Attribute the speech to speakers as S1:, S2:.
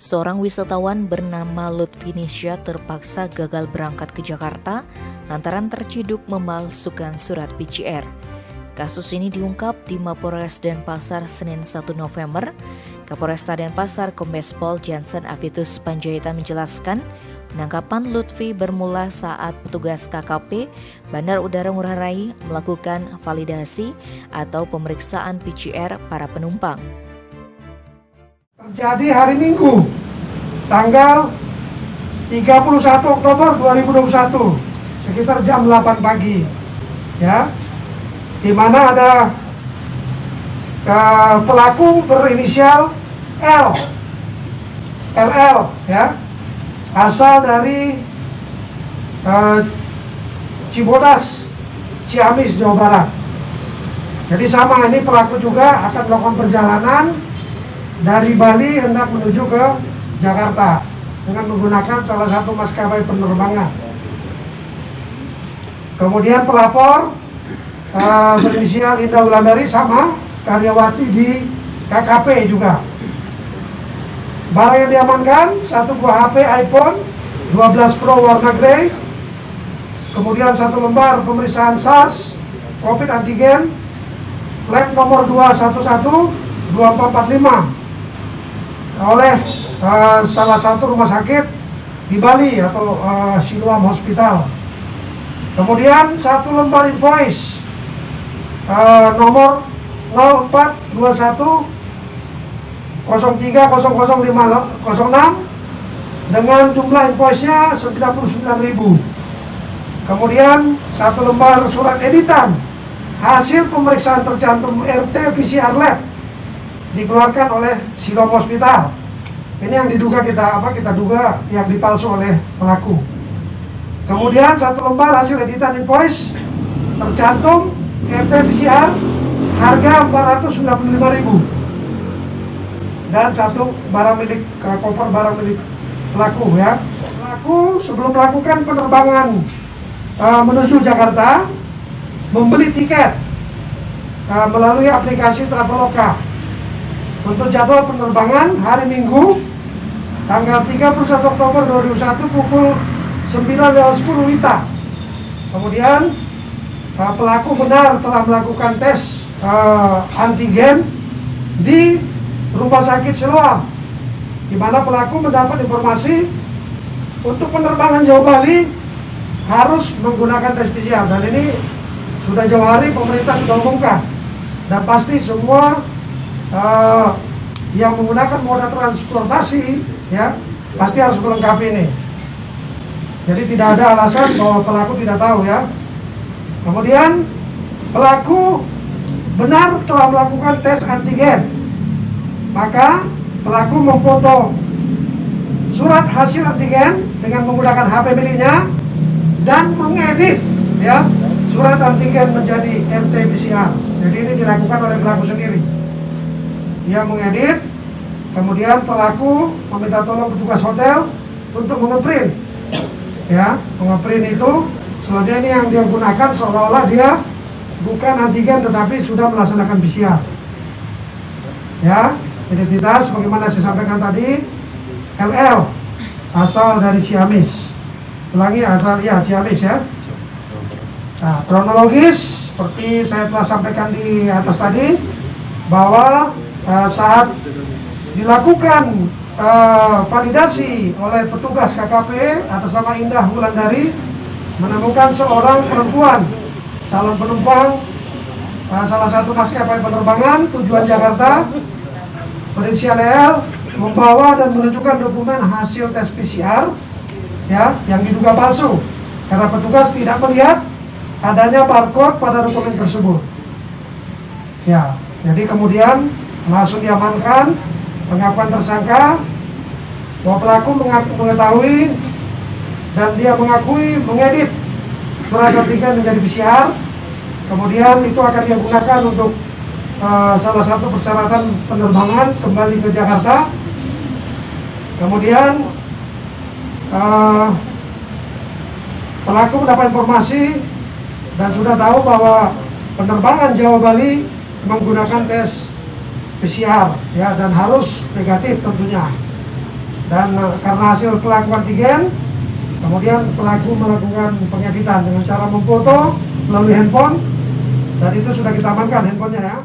S1: Seorang wisatawan bernama Lutfi Nisha terpaksa gagal berangkat ke Jakarta lantaran terciduk memalsukan surat PCR. Kasus ini diungkap di Mapolres Denpasar Senin 1 November. Kapolresta Denpasar Kombes Pol Jansen Avitus Panjaitan menjelaskan, penangkapan Lutfi bermula saat petugas KKP Bandar Udara Ngurah Rai melakukan validasi atau pemeriksaan PCR para penumpang.
S2: Terjadi hari Minggu, tanggal 31 Oktober 2021, sekitar jam 8 pagi, ya, di mana ada pelaku berinisial LL, ya, asal dari Cibodas, Ciamis, Jawa Barat. Jadi sama, ini pelaku juga akan melakukan perjalanan dari Bali hendak menuju ke Jakarta dengan menggunakan salah satu maskapai penerbangan. Kemudian pelapor berinisial Indah Wulandari, sama karyawati di KKP juga. Barang yang diamankan, satu buah HP iPhone 12 Pro warna grey, kemudian satu lembar pemeriksaan SARS COVID antigen lab nomor 2112445 oleh salah satu rumah sakit di Bali atau Siloam Hospital. Kemudian satu lembar invoice nomor 042103000506 dengan jumlah invoice-nya 99.000. Kemudian satu lembar surat editan hasil pemeriksaan tercantum RT-PCR lab dikeluarkan oleh Siloam Hospital. Ini yang diduga kita duga yang dipalsu oleh pelaku. Kemudian satu lembar hasil editan invoice tercantum RT-PCR harga 495.000 dan satu barang milik koper barang milik pelaku, ya. Pelaku sebelum melakukan penerbangan menuju Jakarta membeli tiket melalui aplikasi Traveloka untuk jadwal penerbangan hari Minggu tanggal 31 Oktober 2021 pukul 9.10 WITA. Kemudian pelaku benar telah melakukan tes antigen di Rumah Sakit Siloam, di mana pelaku mendapat informasi untuk penerbangan Jawa Bali harus menggunakan tes PCR, dan ini sudah jauh hari pemerintah sudah umumkan, dan pasti semua yang menggunakan moda transportasi, ya, pasti harus melengkapi ini. Jadi tidak ada alasan bahwa pelaku tidak tahu, ya. Kemudian pelaku benar telah melakukan tes antigen, maka pelaku memfoto surat hasil antigen dengan menggunakan HP miliknya dan mengedit, ya, surat antigen menjadi RT-PCR. Jadi ini dilakukan oleh pelaku sendiri. Dia mengedit, kemudian pelaku meminta tolong petugas hotel untuk mengeprint, ya, mengeprint itu. Selanjutnya ini yang dia gunakan seolah-olah dia bukan antigen tetapi sudah melaksanakan PCR, ya. Identitas bagaimana saya sampaikan tadi, LL asal dari Ciamis. Ulangi, asal, ya, Ciamis, ya. Nah, kronologis seperti saya telah sampaikan di atas tadi, bahwa saat dilakukan validasi oleh petugas KKP atas nama Indah Wulandari, menemukan seorang perempuan calon penumpang salah satu maskapai penerbangan tujuan Jakarta berinisial L, membawa dan menunjukkan dokumen hasil tes PCR, ya, yang diduga palsu karena petugas tidak melihat adanya barcode pada dokumen tersebut, ya. Jadi kemudian langsung diamankan, pengakuan tersangka bahwa pelaku mengetahui dan dia mengakui mengedit surat antigen menjadi PCR. Kemudian itu akan dia gunakan untuk salah satu persyaratan penerbangan kembali ke Jakarta. Kemudian pelaku mendapat informasi dan sudah tahu bahwa penerbangan Jawa Bali menggunakan tes PCR, ya, dan harus negatif tentunya. Dan karena hasil pelaku antigen, kemudian pelaku melakukan penyakitan dengan cara memfoto melalui handphone, dan itu sudah kita amankan handphonenya ya.